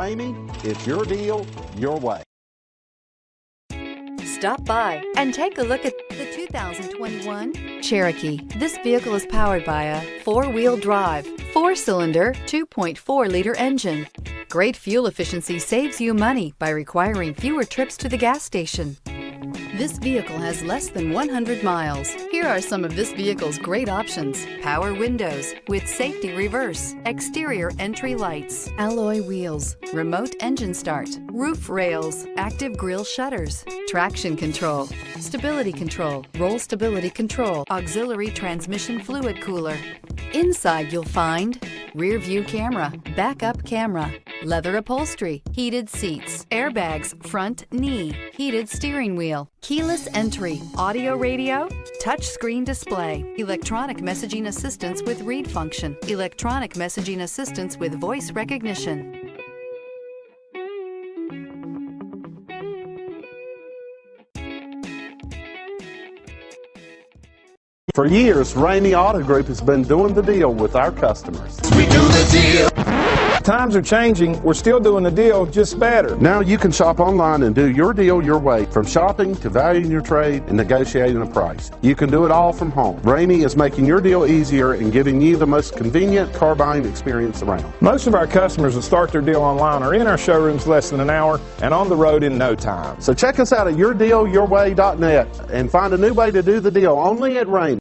Ramey, it's your deal, your way. Stop by and take a look at the 2021 Cherokee. This vehicle is powered by a four-wheel drive, four-cylinder, 2.4-liter engine. Great fuel efficiency saves you money by requiring fewer trips to the gas station. This vehicle has less than 100 miles. Here are some of this vehicle's great options: power windows with safety reverse, exterior entry lights, alloy wheels, remote engine start, roof rails, active grille shutters, traction control, stability control, roll stability control, auxiliary transmission fluid cooler. Inside you'll find rear view camera, backup camera, leather upholstery, heated seats, airbags, front knee, heated steering wheel, keyless entry, audio radio, touchscreen display, electronic messaging assistance with read function, electronic messaging assistance with voice recognition. For years, Ramey Auto Group has been doing the deal with our customers. We do the deal. Times are changing. We're still doing the deal, just better. Now you can shop online and do your deal your way, from shopping to valuing your trade and negotiating a price. You can do it all from home. Ramey is making your deal easier and giving you the most convenient car buying experience around. Most of our customers that start their deal online are in our showrooms less than an hour and on the road in no time. So check us out at yourdealyourway.net and find a new way to do the deal only at Ramey.